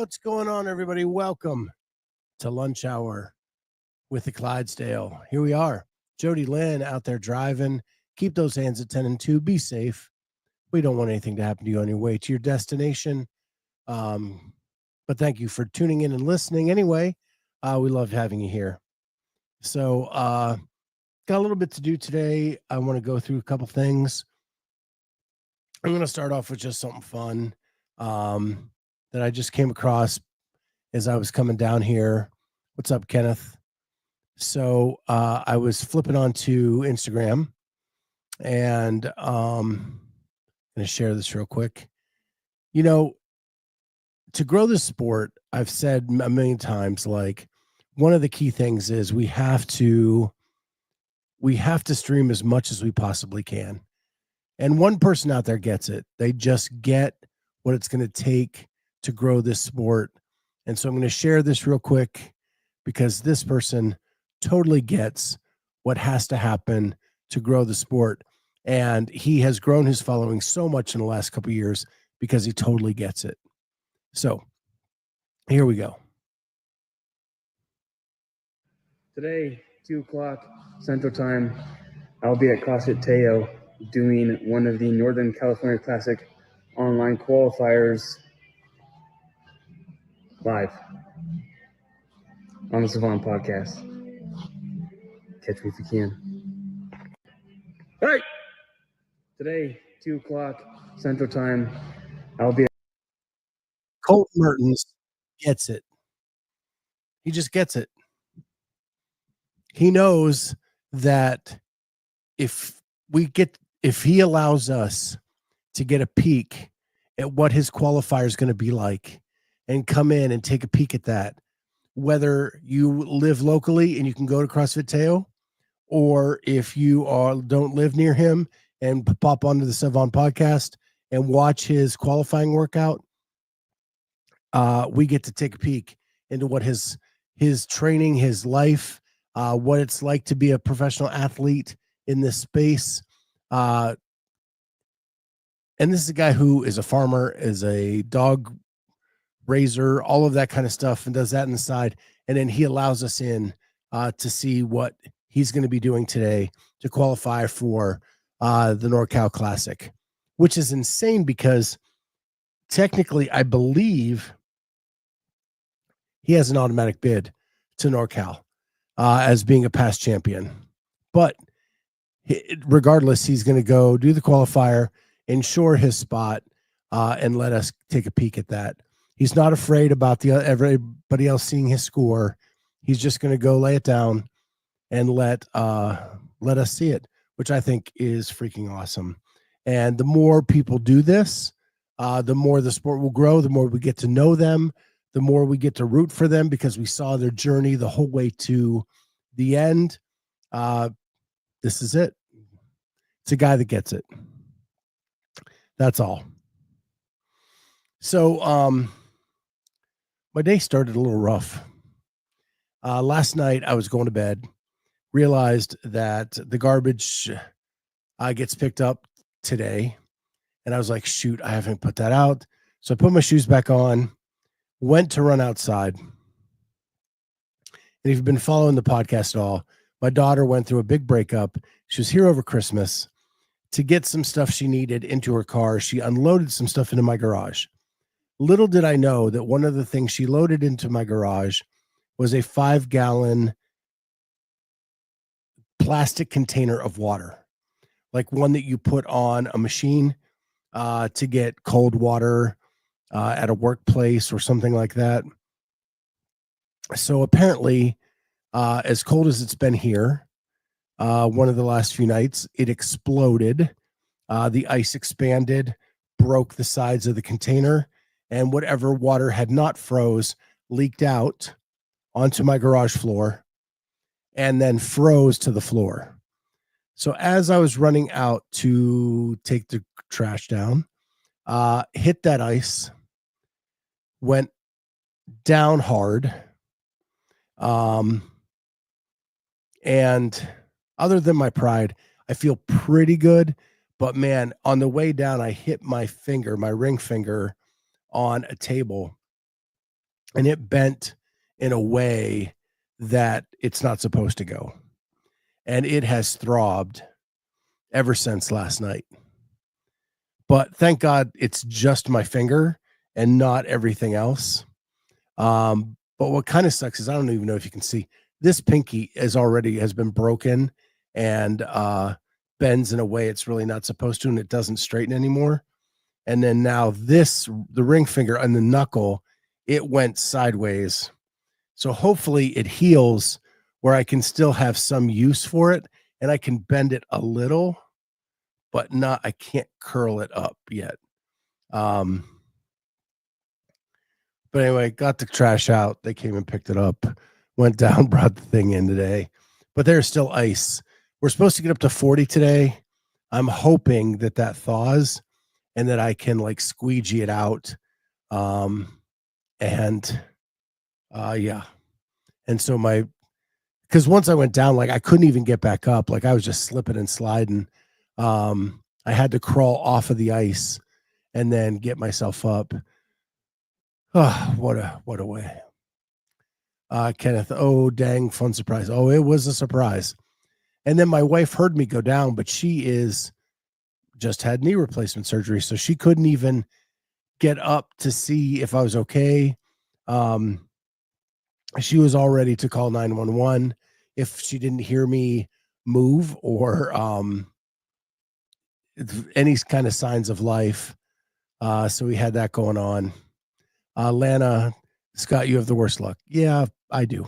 What's going on, everybody? Welcome to Lunch Hour with the Clydesdale. Here we are. Jody Lynn out there driving. Keep those hands at 10 and 2. Be safe. We don't want anything to happen to you on your way to your destination. But thank you for tuning in and listening. Anyway, we love having you here. So, got a little bit to do today. I want to go through a couple things. I'm going to start off with just something fun that I just came across as I was coming down here. What's up, Kenneth? So I was flipping onto Instagram, and I'm going to share this real quick. You know, to grow this sport, I've said a million times, like, one of the key things is we have to stream as much as we possibly can. And one person out there gets it. They just get what it's going to take to grow this sport. And so I'm going to share this real quick because this person totally gets what has to happen to grow the sport. And he has grown his following so much in the last couple of years because he totally gets it. So here we go. Today, 2 o'clock Central Time, I'll be at CrossFit Teo doing one of the Northern California Classic online qualifiers live on the Savant Podcast. Catch me if you can. All right. Today, 2 o'clock Central Time, I'll be. Colt Mertens gets it. He just gets it. He knows that if he allows us to get a peek at what his qualifier is going to be like and come in and take a peek at that, whether you live locally and you can go to CrossFit Teo, or if you don't live near him and pop onto the Savant Podcast and watch his qualifying workout, we get to take a peek into what his training, his life, what it's like to be a professional athlete in this space. And this is a guy who is a farmer, is a dog raiser, all of that kind of stuff, and does that on the side. And then he allows us in to see what he's going to be doing today to qualify for the NorCal Classic, which is insane because technically, I believe he has an automatic bid to NorCal as being a past champion. But regardless, he's going to go do the qualifier, ensure his spot, and let us take a peek at that. He's not afraid about everybody else seeing his score. He's just going to go lay it down and let us see it, which I think is freaking awesome. And the more people do this, the more the sport will grow, the more we get to know them, the more we get to root for them because we saw their journey the whole way to the end. This is it. It's a guy that gets it. That's all. So my day started a little rough. Last night I was going to bed, realized that the garbage gets picked up today. And I was like, shoot, I haven't put that out. So I put my shoes back on, went to run outside. And if you've been following the podcast at all, my daughter went through a big breakup. She was here over Christmas to get some stuff she needed into her car. She unloaded some stuff into my garage. Little did I know that one of the things she loaded into my garage was a 5-gallon plastic container of water, like one that you put on a machine to get cold water at a workplace or something like that. So apparently, as cold as it's been here, one of the last few nights, it exploded. The ice expanded, broke the sides of the container, and whatever water had not froze leaked out onto my garage floor and then froze to the floor. So as I was running out to take the trash down, hit that ice, went down hard. And other than my pride, I feel pretty good. But man, on the way down, I hit my ring finger on a table. and it bent in a way that it's not supposed to go. And it has throbbed ever since last night. But thank God it's just my finger and not everything else. But what kind of sucks is I don't even know if you can see this pinky has been broken and bends in a way it's really not supposed to, and it doesn't straighten anymore. And then now the ring finger and the knuckle, it went sideways. So hopefully it heals where I can still have some use for it and I can bend it a little, but I can't curl it up yet. Um, but anyway, got the trash out. They came and picked it up, went down, brought the thing in today, but there's still ice. We're supposed to get up to 40 today. I'm hoping that thaws and that I can like squeegee it out. And yeah. And so because once I went down, like I couldn't even get back up. Like I was just slipping and sliding. I had to crawl off of the ice and then get myself up. Oh, what a way. Kenneth, oh dang, fun surprise. Oh, it was a surprise. And then my wife heard me go down, but she is just had knee replacement surgery, so she couldn't even get up to see if I was okay. She was all ready to call 911 if she didn't hear me move or any kind of signs of life. So we had that going on. Lana, Scott, you have the worst luck. Yeah, I do.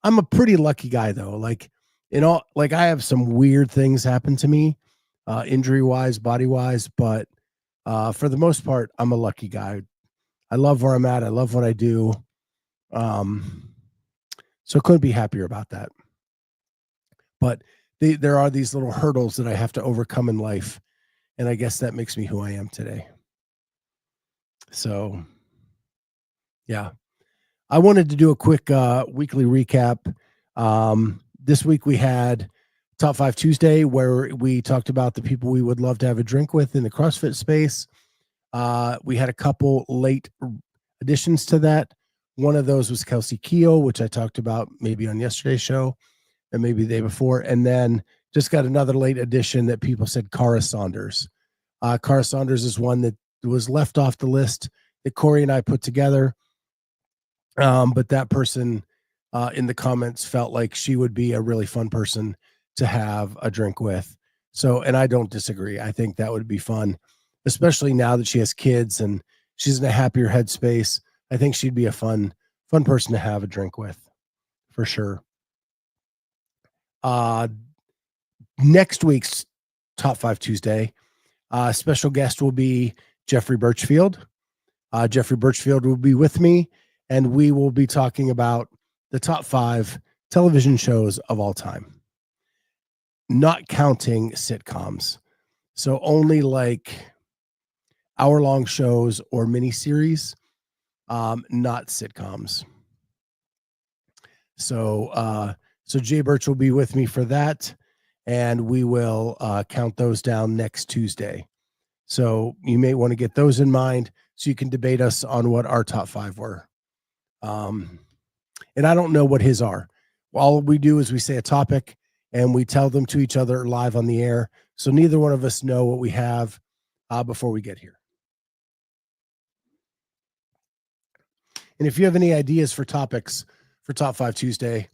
I'm a pretty lucky guy though. Like I have some weird things happen to me, injury wise, body wise, but for the most part, I'm a lucky guy. I love where I'm at. I love what I do. So couldn't be happier about that. But there are these little hurdles that I have to overcome in life. And I guess that makes me who I am today. So, yeah. I wanted to do a quick weekly recap. This week we had Top 5 Tuesday, where we talked about the people we would love to have a drink with in the CrossFit space. We had a couple late additions to that. One of those was Kelsey Keel, which I talked about maybe on yesterday's show and maybe the day before. And then just got another late addition that people said Cara Saunders. Cara Saunders is one that was left off the list that Corey and I put together. But that person in the comments felt like she would be a really fun person to have a drink with. So, and I don't disagree. I think that would be fun, especially now that she has kids and she's in a happier headspace. I think she'd be a fun person to have a drink with for sure. Next week's Top 5 Tuesday, special guest will be Jeffrey Birchfield. Jeffrey Birchfield will be with me, and we will be talking about the top 5 television shows of all time, not counting sitcoms. So only like hour-long shows or miniseries, not sitcoms. So Jay Birch will be with me for that, and we will count those down next Tuesday. So you may want to get those in mind so you can debate us on what our top 5 were. And I don't know what his are. All we do is we say a topic and we tell them to each other live on the air. So neither one of us know what we have before we get here. And if you have any ideas for topics for Top 5 Tuesday,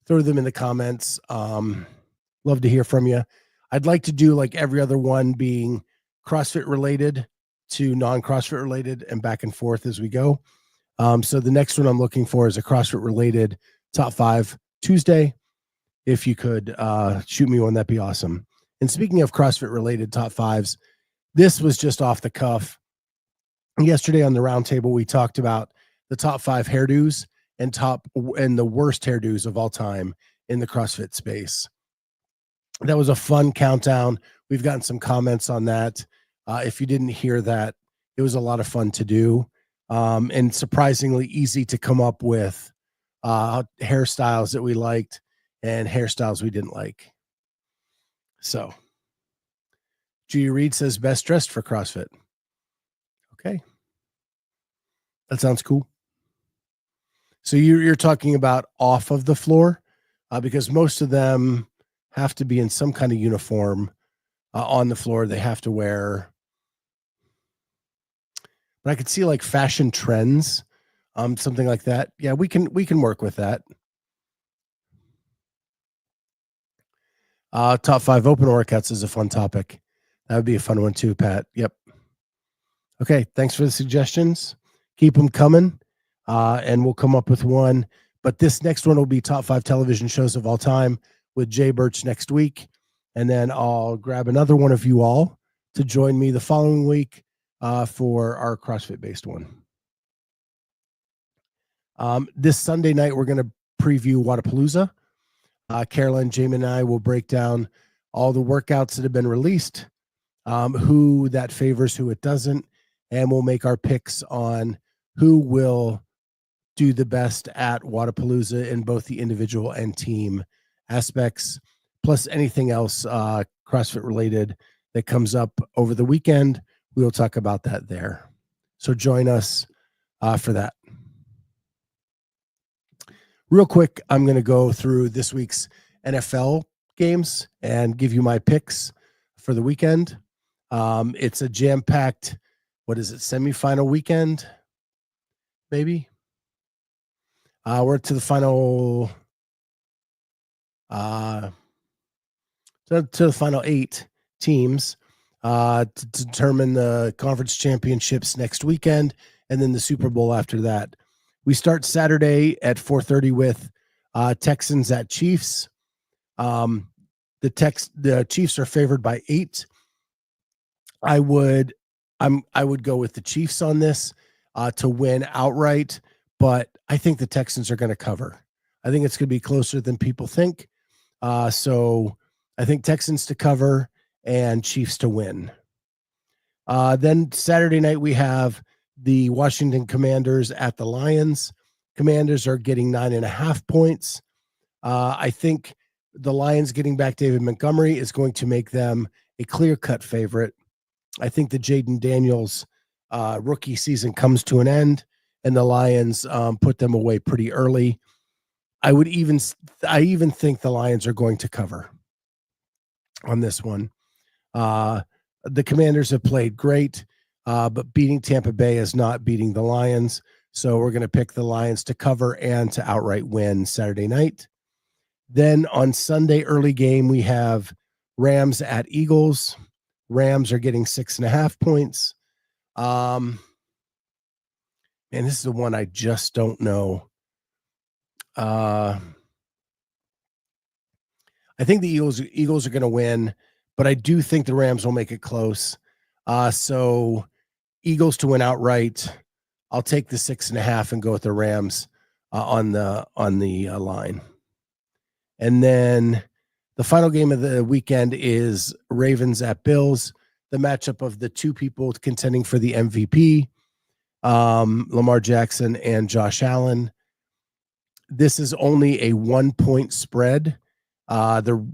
throw them in the comments. Love to hear from you. I'd like to do like every other one being CrossFit related to non-CrossFit related and back and forth as we go. So the next one I'm looking for is a CrossFit related Top 5 Tuesday. If you could shoot me one, that'd be awesome. And speaking of CrossFit related top 5s, this was just off the cuff. Yesterday on the roundtable, we talked about the top 5 hairdos and the worst hairdos of all time in the CrossFit space. That was a fun countdown. We've gotten some comments on that. If you didn't hear that, it was a lot of fun to do, and surprisingly easy to come up with hairstyles that we liked and hairstyles we didn't like. So G Reed says best dressed for CrossFit. Okay. That sounds cool. So you're talking about off of the floor, because most of them have to be in some kind of uniform on the floor. They have to wear, but I could see like fashion trends, something like that. Yeah, we can work with that. Top 5 open workouts is a fun topic. That would be a fun one too, Pat. Yep. Okay, thanks for the suggestions. Keep them coming, and we'll come up with one. But this next one will be top 5 television shows of all time with Jay Birch next week. And then I'll grab another one of you all to join me the following week for our CrossFit based one. This Sunday night, we're going to preview Wadapalooza. Caroline, Jamie, and I will break down all the workouts that have been released, who that favors, who it doesn't, and we'll make our picks on who will do the best at Wadapalooza in both the individual and team aspects, plus anything else CrossFit related that comes up over the weekend. We'll talk about that there. So join us for that. Real quick, I'm going to go through this week's NFL games and give you my picks for the weekend. It's a jam-packed, semifinal weekend, maybe? We're to the final, to the final 8 teams to determine the conference championships next weekend, and then the Super Bowl after that. We start Saturday at 4:30 with Texans at Chiefs. The Chiefs are favored by 8. I would go with the Chiefs on this to win outright, but I think the Texans are going to cover. I think it's going to be closer than people think. So I think Texans to cover and Chiefs to win. Then Saturday night, we have the Washington Commanders at the Lions. Commanders are getting 9.5 points. I think the Lions getting back David Montgomery is going to make them a clear-cut favorite. I think the Jaden Daniels rookie season comes to an end, and the Lions put them away pretty early. I even think the Lions are going to cover on this one. The Commanders have played great, but beating Tampa Bay is not beating the Lions. So we're going to pick the Lions to cover and to outright win Saturday night. Then on Sunday, early game, we have Rams at Eagles. Rams are getting 6.5 points. And this is the one I just don't know. I think the Eagles are going to win, but I do think the Rams will make it close. So Eagles to win outright. I'll take the 6.5 and go with the Rams on the line. And then the final game of the weekend is Ravens at Bills, the matchup of the two people contending for the MVP, Lamar Jackson and Josh Allen. This is only a 1-point spread. The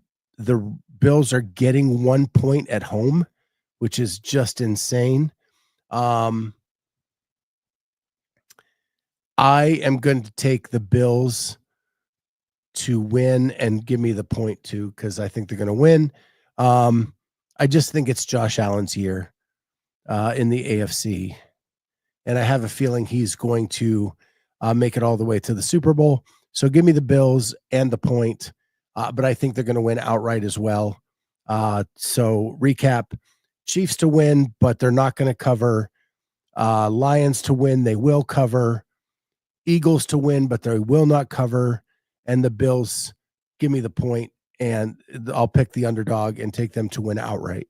Bills are getting 1 point at home, which is just insane. I am going to take the Bills to win and give me the point too, because I think they're going to win. I just think it's Josh Allen's year in the AFC, and I have a feeling he's going to make it all the way to the Super Bowl. So give me the Bills and the point, but I think they're going to win outright as well. So recap: Chiefs to win, but they're not going to cover. Lions to win, they will cover. Eagles to win, but they will not cover. And the Bills, give me the point, and I'll pick the underdog and take them to win outright.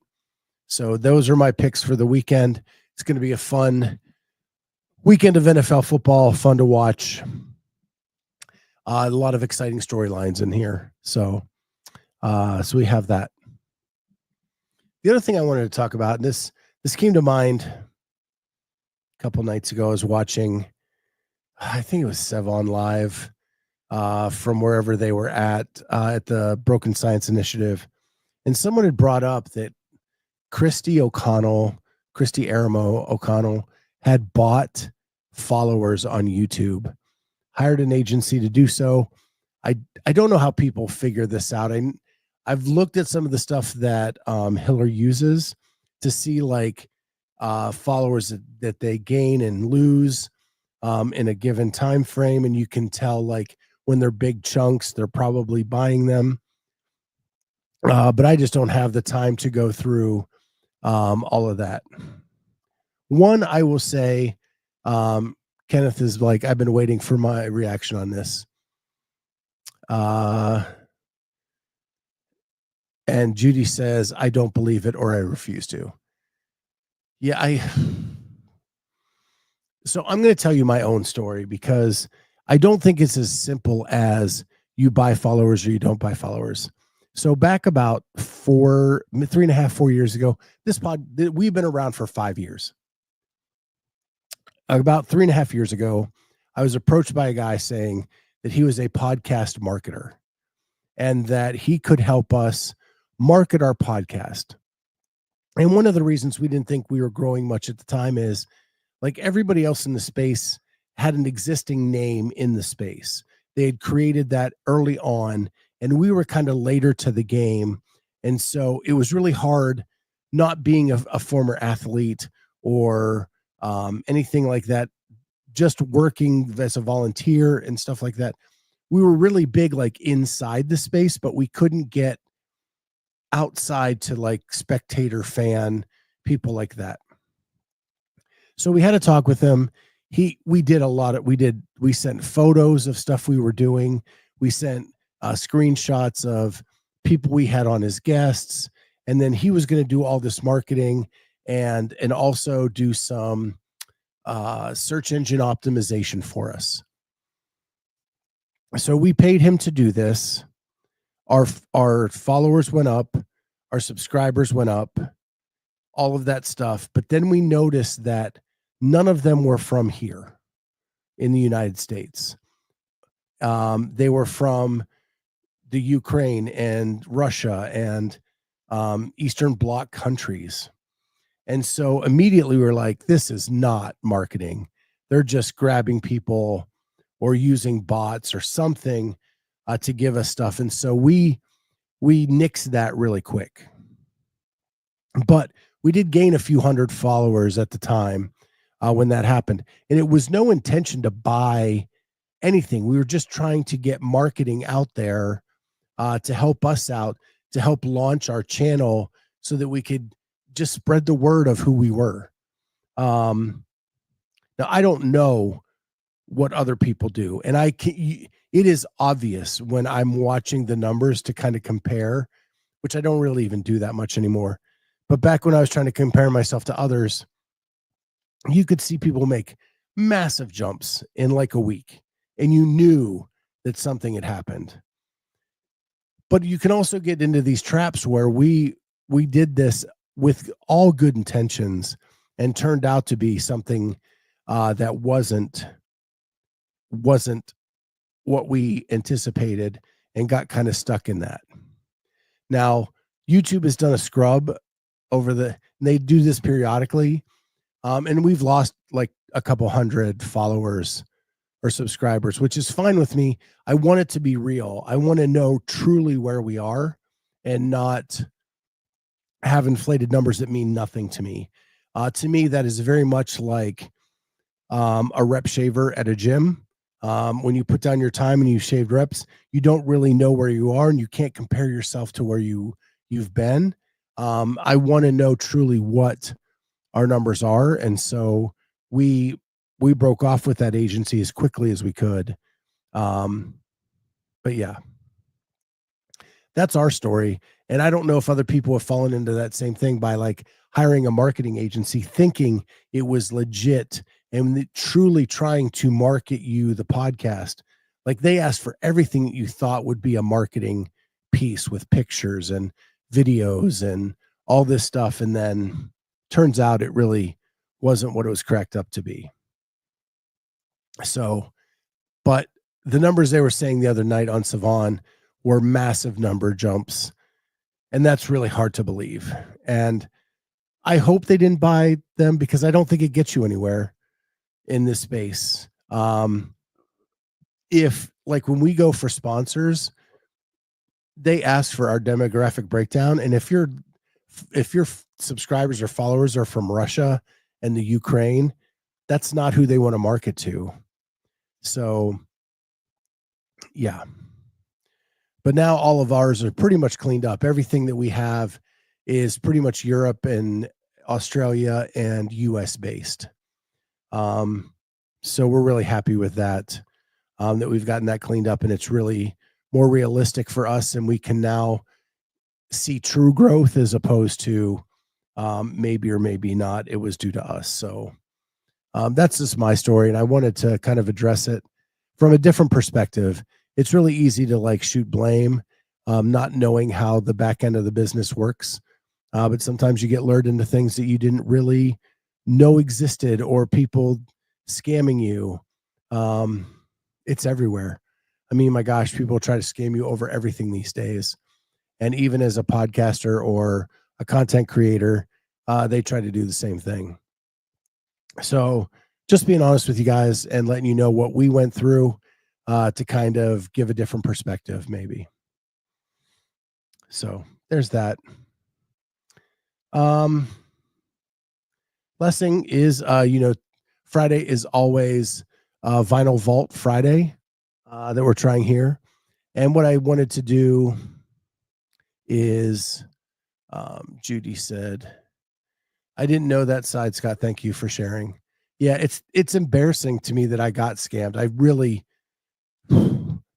So those are my picks for the weekend. It's going to be a fun weekend of NFL football, fun to watch. A lot of exciting storylines in here. So we have that. The other thing I wanted to talk about, and this came to mind a couple nights ago. I was watching, I think it was Sevon Live, from wherever they were at the Broken Science Initiative. And someone had brought up that Christy Aramo O'Connell had bought followers on YouTube hired an agency to do so. I I don't know how people figure this out. I've looked at some of the stuff that Hiller uses to see like followers that they gain and lose in a given time frame, and you can tell like when they're big chunks, they're probably buying them. But I just don't have the time to go through all of that. One, I will say, um, Kenneth is like, I've been waiting for my reaction on this. Uh, and Judy says, I don't believe it or I refuse to. Yeah, so I'm going to tell you my own story because I don't think it's as simple as you buy followers or you don't buy followers. So back about 3.5, 4 years ago, we've been around for 5 years. About 3.5 years ago, I was approached by a guy saying that he was a podcast marketer and that he could help us market our podcast. And one of the reasons we didn't think we were growing much at the time is like everybody else in the space had an existing name in the space. They had created that early on, and we were kind of later to the game. And so it was really hard not being a former athlete or anything like that, just working as a volunteer and stuff like that. We were really big like inside the space, but we couldn't get outside to like spectator fan people like that. So we had a talk with him. We did a lot of we sent photos of stuff we were doing. We sent screenshots of people we had on as guests, and then he was going to do all this marketing and also do some search engine optimization for us. So we paid him to do this. Our followers went up, our subscribers went up, all of that stuff. But then we noticed that none of them were from here in the United States. They were from the Ukraine and Russia and Eastern Bloc countries. And so immediately we were like, this is not marketing. They're just grabbing people or using bots or something to give us stuff. And so we nixed that really quick. But we did gain a few hundred followers at the time when that happened. And it was no intention to buy anything. We were just trying to get marketing out there to help us out, to help launch our channel so that we could just spread the word of who we were. Now, I don't know what other people do. And it is obvious when I'm watching the numbers to kind of compare, which I don't really even do that much anymore. But back when I was trying to compare myself to others, you could see people make massive jumps in like a week, and you knew that something had happened. But you can also get into these traps where we did this with all good intentions and turned out to be something that wasn't what we anticipated and got kind of stuck in that. Now, YouTube has done a scrub they do this periodically. And we've lost like a couple hundred followers or subscribers, which is fine with me. I want it to be real. I want to know truly where we are and not have inflated numbers that mean nothing to me. To me, that is very much like a rep shaver at a gym. When you put down your time and you shaved reps, you don't really know where you are and you can't compare yourself to where you've been. I want to know truly what our numbers are. And so we broke off with that agency as quickly as we could. But yeah, that's our story. And I don't know if other people have fallen into that same thing by like hiring a marketing agency, thinking it was legit and truly trying to market you the podcast. Like they asked for everything that you thought would be a marketing piece with pictures and videos and all this stuff. And then turns out it really wasn't what it was cracked up to be. So, but the numbers they were saying the other night on Savan were massive number jumps. And that's really hard to believe. And I hope they didn't buy them because I don't think it gets you anywhere in this space. if like when we go for sponsors, they ask for our demographic breakdown, and if your subscribers or followers are from Russia and the Ukraine, that's not who they want to market to. So, yeah. But now all of ours are pretty much cleaned up. Everything that we have is pretty much Europe and Australia and US based. Um, so we're really happy with that, that we've gotten that cleaned up, and it's really more realistic for us. And we can now see true growth as opposed to maybe or maybe not it was due to us. So that's just my story. And I wanted to kind of address it from a different perspective. It's really easy to like shoot blame, not knowing how the back end of the business works. But sometimes you get lured into things that you didn't really know existed, or people scamming you. Um, it's everywhere. I mean, my gosh, people try to scam you over everything these days. And even as a podcaster or a content creator, they try to do the same thing. So just being honest with you guys and letting you know what we went through, to kind of give a different perspective, maybe. So there's that. Um, Blessing is, Friday is always Vinyl Vault Friday, that we're trying here. And what I wanted to do is, Judy said, I didn't know that side, Scott. Thank you for sharing. Yeah, it's embarrassing to me that I got scammed. I really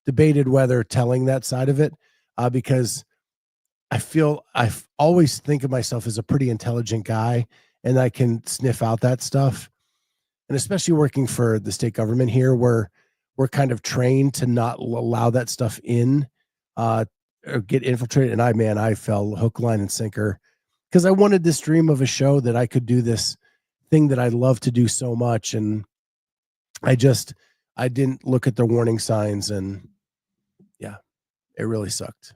debated whether telling that side of it, because I always think of myself as a pretty intelligent guy, and I can sniff out that stuff. And especially working for the state government here, where we're kind of trained to not allow that stuff in, uh, or get infiltrated. And I fell hook, line, and sinker, because I wanted this dream of a show that I could do this thing that I love to do so much. And I just, I didn't look at the warning signs, and yeah, it really sucked.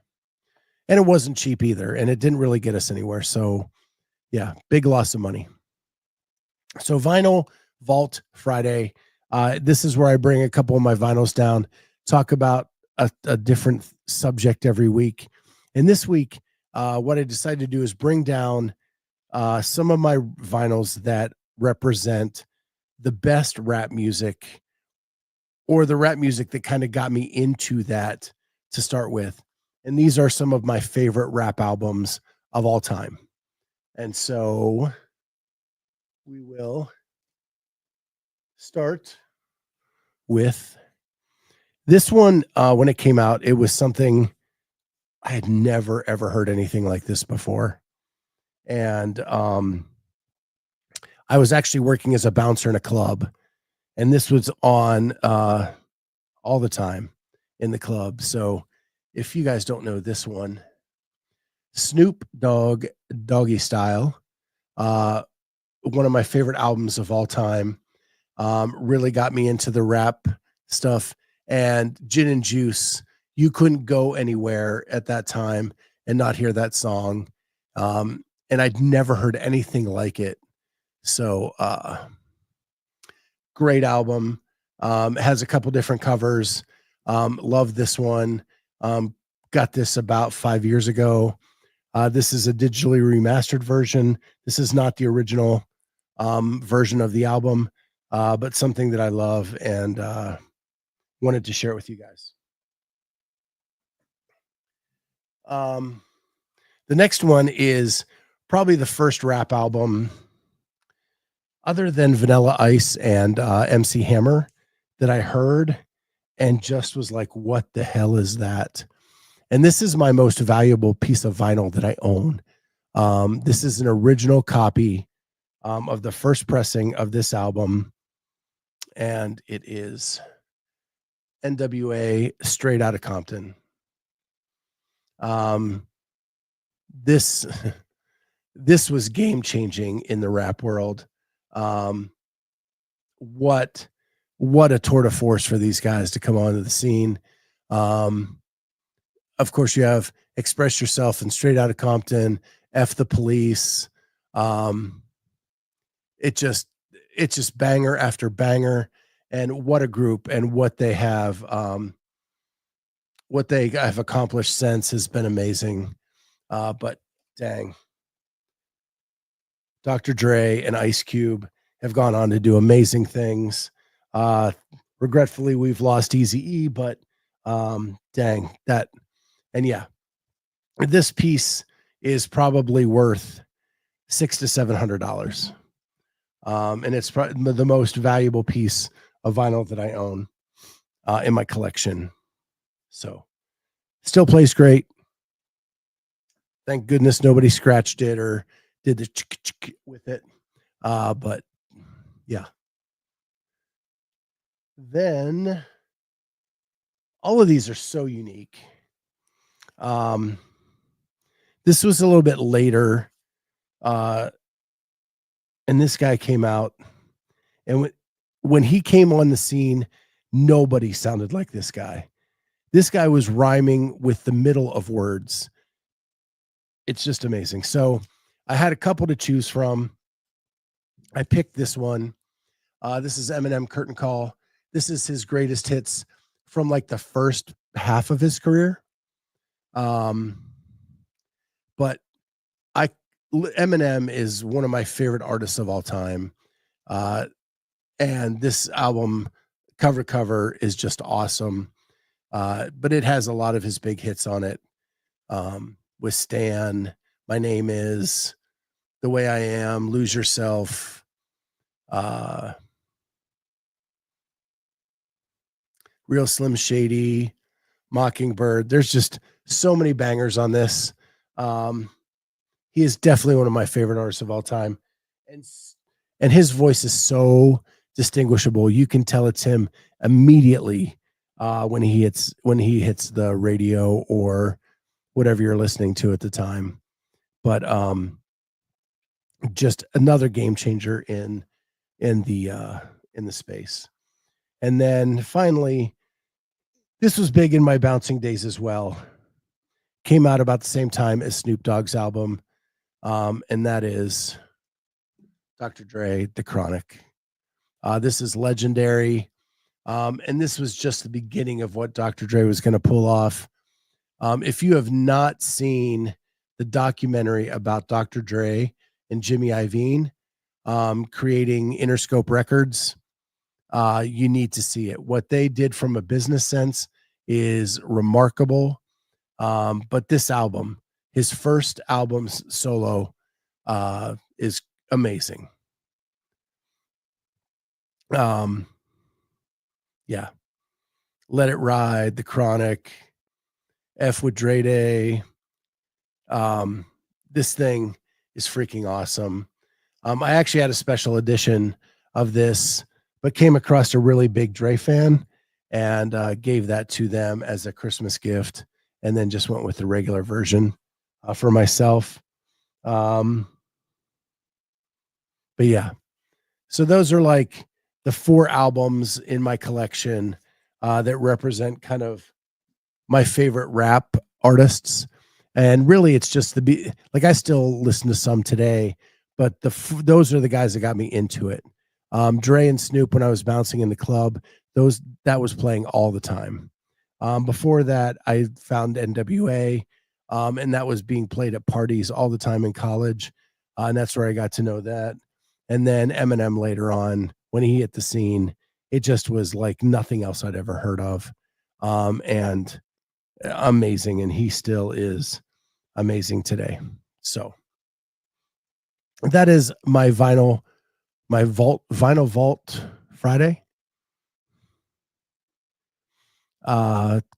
And it wasn't cheap either, and it didn't really get us anywhere. So yeah, big loss of money. So Vinyl Vault Friday. This is where I bring a couple of my vinyls down, talk about a different subject every week. And this week, what I decided to do is bring down some of my vinyls that represent the best rap music, or the rap music that kind of got me into that to start with. And these are some of my favorite rap albums of all time. And so we will start with this one. When it came out, it was something I had never, ever heard anything like this before. And I was actually working as a bouncer in a club, and this was on all the time in the club. So if you guys don't know this one, Snoop Dogg, Doggy Style, one of my favorite albums of all time, really got me into the rap stuff. And Gin and Juice, you couldn't go anywhere at that time and not hear that song. And I'd never heard anything like it. So great album. Has a couple different covers. Love this one. Got this about 5 years ago. This is a digitally remastered version. This is not the original version of the album, but something that I love, and wanted to share it with you guys. The next one is probably the first rap album, other than Vanilla Ice and MC Hammer, that I heard and just was like, what the hell is that? And this is my most valuable piece of vinyl that I own. This is an original copy of the first pressing of this album, and it is NWA, Straight Outta Compton. This this was game changing in the rap world. What a tour de force for these guys to come onto the scene. Of course, you have Express Yourself and Straight Outta Compton, F the Police. It's just banger after banger. and what a group, and what they have accomplished since has been amazing. But dang, Dr. Dre and Ice Cube have gone on to do amazing things. Uh, Regretfully, we've lost Easy E, but dang that, and yeah, this piece is probably worth $600 to $700, and it's the most valuable piece of vinyl that I own in my collection. So, still plays great. Thank goodness nobody scratched it or did the with it. But yeah. Then all of these are so unique. Um, this was a little bit later, and this guy came out, and when he came on the scene, nobody sounded like this guy. This guy was rhyming with the middle of words. It's just amazing. So I had a couple to choose from. I picked this one. This is Eminem Curtain Call. This is his greatest hits from like the first half of his career. But Eminem is one of my favorite artists of all time. And this album cover to cover is just awesome. But it has a lot of his big hits on it. With Stan, My Name Is, The Way I Am, Lose Yourself, Real Slim Shady, Mockingbird. There's just so many bangers on this. He is definitely one of my favorite artists of all time, and his voice is so distinguishable. You can tell it's him immediately when he hits the radio or whatever you're listening to at the time. But just another game changer in the space. And then finally, this was big in my bouncing days as well. Came out about the same time as Snoop Dogg's album, and that is Dr. Dre, The Chronic. This is legendary, and this was just the beginning of what Dr. Dre was going to pull off. If you have not seen the documentary about Dr. Dre and Jimmy Iovine creating Interscope Records, you need to see it. What they did from a business sense is remarkable. But this album, his first album solo, is amazing. Yeah. Let It Ride, The Chronic, F with Dre Day. This thing is freaking awesome. I actually had a special edition of this, but came across a really big Dre fan and gave that to them as a Christmas gift, and then just went with the regular version for myself. But yeah, so those are like the 4 albums in my collection that represent kind of my favorite rap artists. And really, it's just like I still listen to some today, but those are the guys that got me into it. Dre and Snoop, when I was bouncing in the club, that was playing all the time. Before that, I found NWA, and that was being played at parties all the time in college, and that's where I got to know that. And then Eminem later on, when he hit the scene, it just was like nothing else I'd ever heard of, and amazing. And he still is amazing today. So that is my vinyl vault Friday.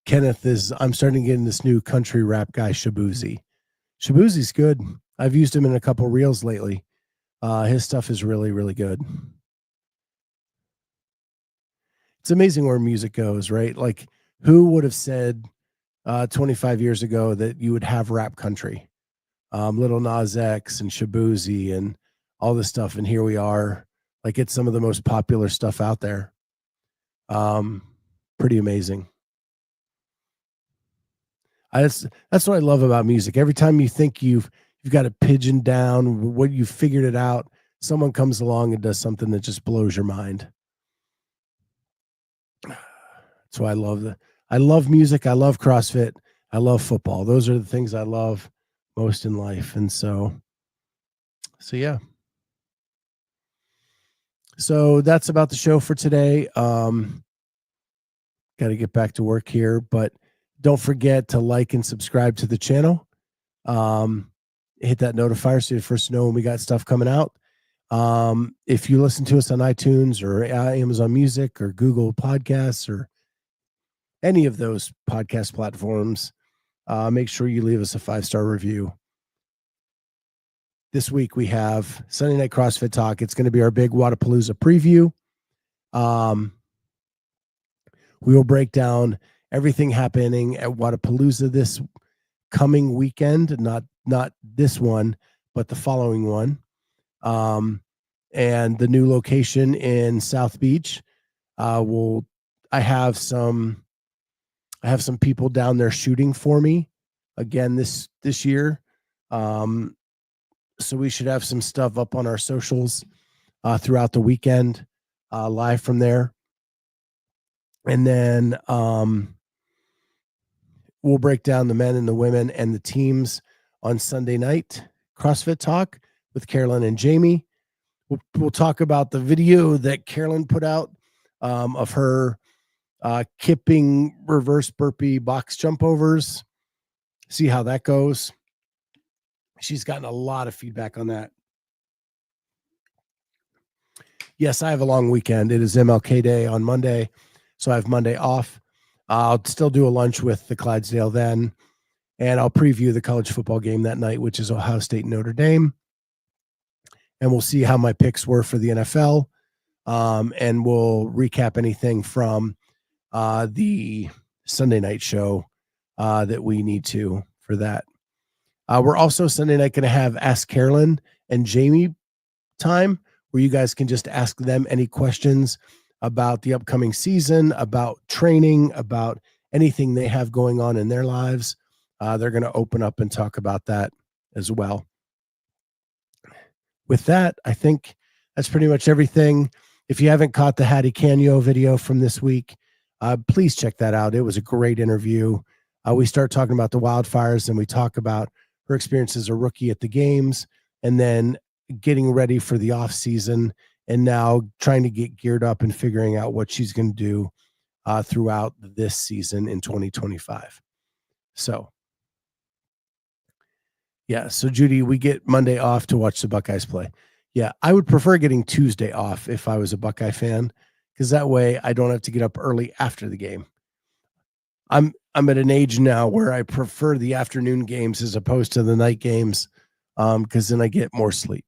Kenneth I'm starting to get in this new country rap guy, Shabuzi. Shabuzi's good. I've used him in a couple reels lately. His stuff is really, really good. It's amazing where music goes, right? Like, who would have said 25 years ago that you would have rap country? Little Nas X and Shabuzi and all this stuff, and here we are. Like, it's some of the most popular stuff out there. Pretty amazing. That's what I love about music. Every time you think you've got it pigeoned down, what you figured it out, someone comes along and does something that just blows your mind. That's why I love music. I love CrossFit. I love football. Those are the things I love most in life. And so yeah. So that's about the show for today. Got to get back to work here, but don't forget to like and subscribe to the channel. Hit that notifier so you first know when we got stuff coming out. If you listen to us on iTunes or Amazon Music or Google Podcasts or any of those podcast platforms, make sure you leave us a 5-star review. This week we have Sunday Night CrossFit Talk. It's going to be our big Wodapalooza preview. We will break down everything happening at Wodapalooza this coming weekend, not this one, but the following one. And the new location in South Beach. I have some people down there shooting for me again this year. So we should have some stuff up on our socials throughout the weekend, live from there. And then we'll break down the men and the women and the teams on Sunday night CrossFit Talk with Carolyn and Jamie. We'll talk about the video that Carolyn put out of her kipping reverse burpee box jump overs. See how that goes. She's gotten a lot of feedback on that. Yes, I have a long weekend. It is MLK Day on Monday, so I have Monday off. I'll still do a lunch with the Clydesdale then, and I'll preview the college football game that night, which is Ohio State and Notre Dame. And we'll see how my picks were for the NFL, and we'll recap anything from the Sunday night show that we need to for that. We're also Sunday night going to have Ask Carolyn and Jamie time, where you guys can just ask them any questions about the upcoming season, about training, about anything they have going on in their lives. They're going to open up and talk about that as well. With that, I think that's pretty much everything. If you haven't caught the Hattie Canyo video from this week, please check that out. It was a great interview. We start talking about the wildfires, and we talk about her experience as a rookie at the games, and then getting ready for the off season, and now trying to get geared up and figuring out what she's going to do throughout this season in 2025. So, yeah. So Judy, we get Monday off to watch the Buckeyes play. Yeah. I would prefer getting Tuesday off if I was a Buckeye fan, because that way I don't have to get up early after the game. I'm at an age now where I prefer the afternoon games as opposed to the night games, because then I get more sleep.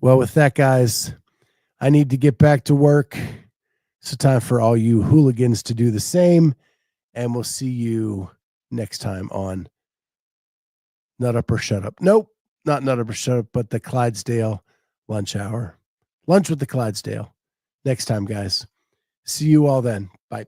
Well, with that, guys, I need to get back to work. So time for all you hooligans to do the same. And we'll see you next time on Nut Up or Shut Up. Nope, not Nut Up or Shut Up, but the Clydesdale lunch hour. Lunch with the Clydesdale. Next time, guys. See you all then. Bye.